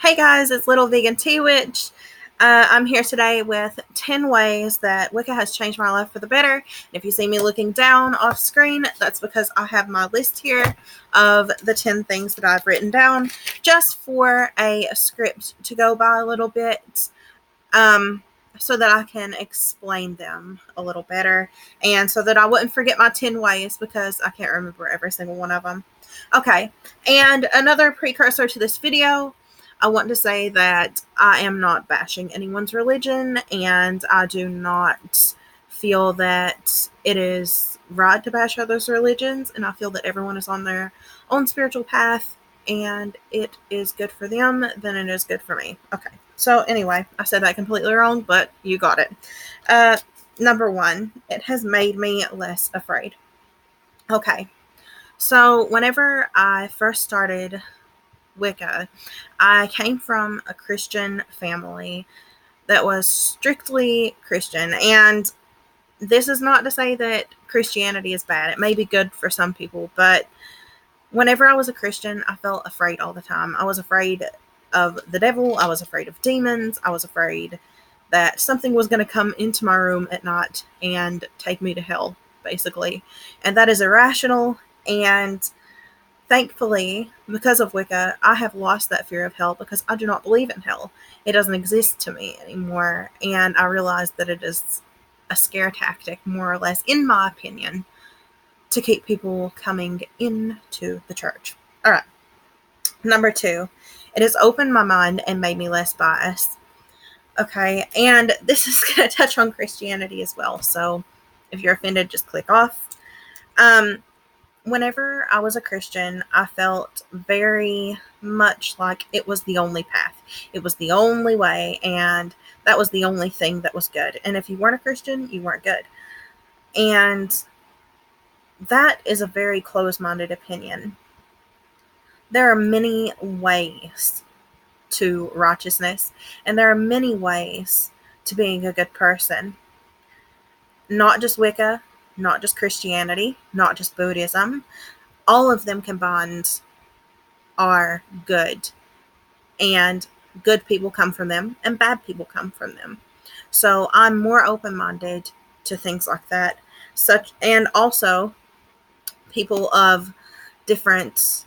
Hey guys, it's Little Vegan Tea Witch. I'm here today with 10 ways that Wicca has changed my life for the better. And if you see me looking down off screen, that's because I have my list here of the 10 things that I've written down just for a script to go by a little bit, so that I can explain them a little better and so that I wouldn't forget my 10 ways because I can't remember every single one of them. Okay, and another precursor to this video, I want to say that I am not bashing anyone's religion, and I do not feel that it is right to bash others' religions, and I feel that everyone is on their own spiritual path, and it is good for them, then it is good for me. Okay, so anyway, I said that completely wrong, but you got it. Number one, it has made me less afraid. Okay, so whenever I first started Wicca, I came from a Christian family that was strictly Christian. And this is not to say that Christianity is bad. It may be good for some people, but whenever I was a Christian, I felt afraid all the time. I was afraid of the devil. I was afraid of demons. I was afraid that something was going to come into my room at night and take me to hell, basically. And that is irrational. And thankfully, because of Wicca, I have lost that fear of hell because I do not believe in hell. It doesn't exist to me anymore. And I realize that it is a scare tactic, more or less, in my opinion, to keep people coming into the church. All right. Number two, it has opened my mind and made me less biased. Okay. And this is going to touch on Christianity as well. So if you're offended, just click off. Whenever I was a Christian, I felt very much like it was the only path. It was the only way, and that was the only thing that was good. And if you weren't a Christian, you weren't good. And that is a very closed-minded opinion. There are many ways to righteousness, and there are many ways to being a good person. Not just Wicca, not just Christianity, not just Buddhism. All of them combined are good, and good people come from them and bad people come from them. So I'm more open-minded to things like that. And also people of different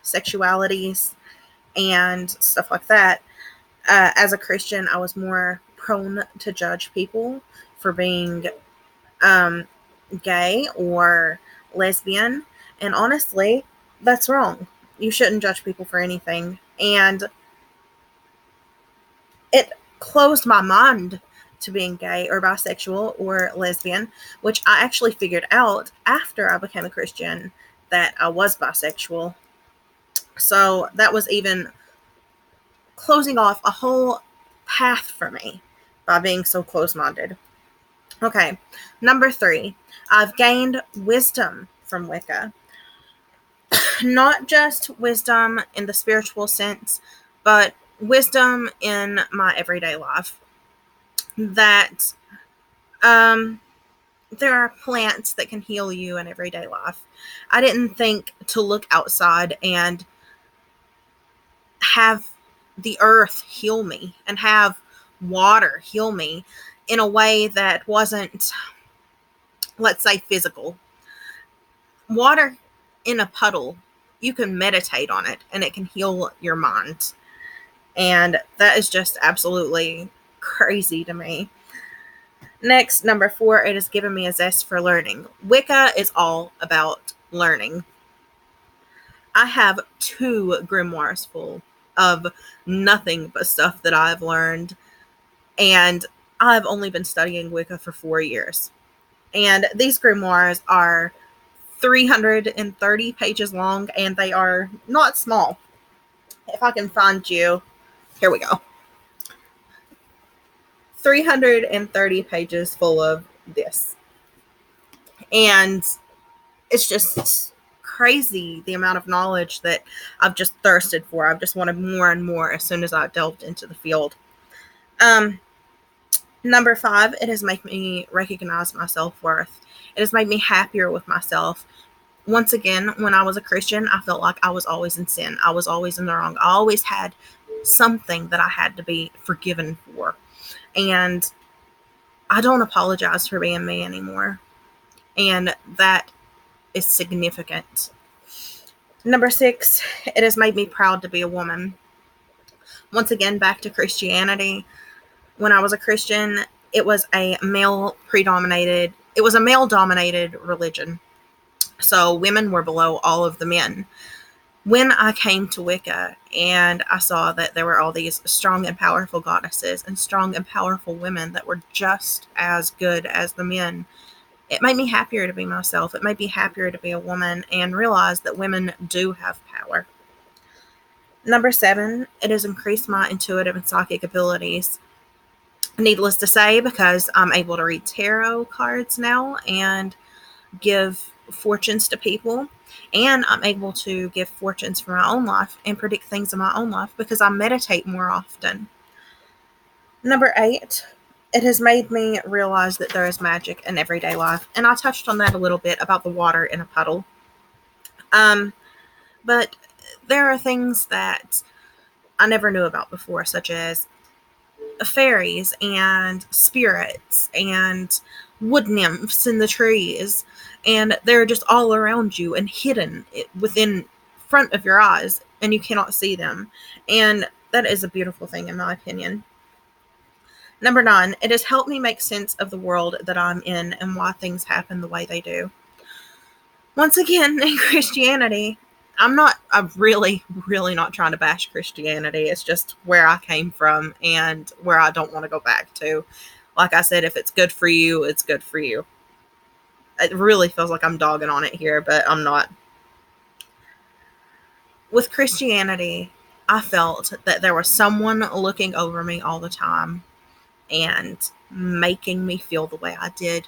sexualities and stuff like that. As a Christian, I was more prone to judge people for being gay or lesbian, and honestly, that's wrong. You shouldn't judge people for anything. And it closed my mind to being gay or bisexual or lesbian, which I actually figured out after I became a Christian that I was bisexual. So that was even closing off a whole path for me by being so close-minded. Okay, number three, I've gained wisdom from Wicca. Not just wisdom in the spiritual sense, but wisdom in my everyday life. That there are plants that can heal you in everyday life. I didn't think to look outside and have the earth heal me and have water heal me in a way that wasn't, let's say, physical. Water in a puddle, you can meditate on it and it can heal your mind. And that is just absolutely crazy to me. Next, number four, it has given me a zest for learning. Wicca is all about learning. I have 2 grimoires full of nothing but stuff that I've learned. And I've only been studying Wicca for 4 years. And these grimoires are 330 pages long, and they are not small. If I can find you, here we go. 330 pages full of this. And it's just crazy the amount of knowledge that I've just thirsted for. I've just wanted more and more as soon as I delved into the field. Number 5, it has made me recognize my self-worth. It has made me happier with myself. once again, when I was a Christian, I felt like I was always in sin. I was always in the wrong. I always had something that I had to be forgiven for. And I don't apologize for being me anymore. And that is significant. Number 6, it has made me proud to be a woman. Once again, back to Christianity. When I was a Christian, it was a male dominated religion. So women were below all of the men. When I came to Wicca and I saw that there were all these strong and powerful goddesses and strong and powerful women that were just as good as the men, it made me happier to be myself. It made me happier to be a woman and realize that women do have power. Number 7, it has increased my intuitive and psychic abilities. Needless to say, because I'm able to read tarot cards now and give fortunes to people, and I'm able to give fortunes for my own life and predict things in my own life because I meditate more often. Number 8, it has made me realize that there is magic in everyday life, and I touched on that a little bit about the water in a puddle. But there are things that I never knew about before, such as fairies and spirits and wood nymphs in the trees, and they're just all around you and hidden within front of your eyes, and you cannot see them. And that is a beautiful thing, in my opinion. Number 9, it has helped me make sense of the world that I'm in and why things happen the way they do. Once again, in Christianity, I'm really, really not trying to bash Christianity. It's just where I came from and where I don't want to go back to. Like I said, if it's good for you, it's good for you. It really feels like I'm dogging on it here, but I'm not. With Christianity, I felt that there was someone looking over me all the time and making me feel the way I did,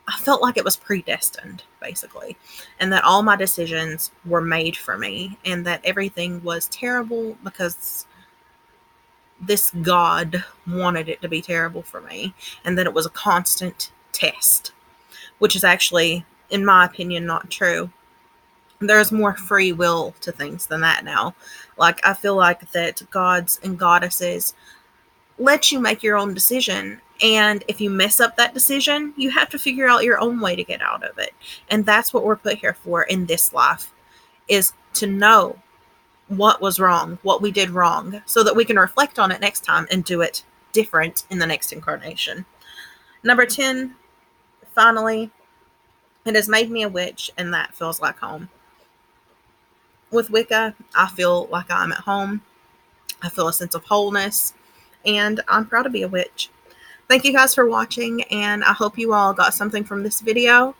I felt like it was predestined, basically, and that all my decisions were made for me, and that everything was terrible because this God wanted it to be terrible for me, and that it was a constant test, which is actually, in my opinion, not true. There's more free will to things than that now. Like, I feel like that gods and goddesses let you make your own decision. And if you mess up that decision, you have to figure out your own way to get out of it. And that's what we're put here for in this life, is to know what was wrong, what we did wrong, so that we can reflect on it next time and do it different in the next incarnation. Number 10, finally, it has made me a witch, and that feels like home. With Wicca, I feel like I'm at home. I feel a sense of wholeness, and I'm proud to be a witch. Thank you guys for watching, and I hope you all got something from this video.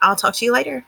I'll talk to you later.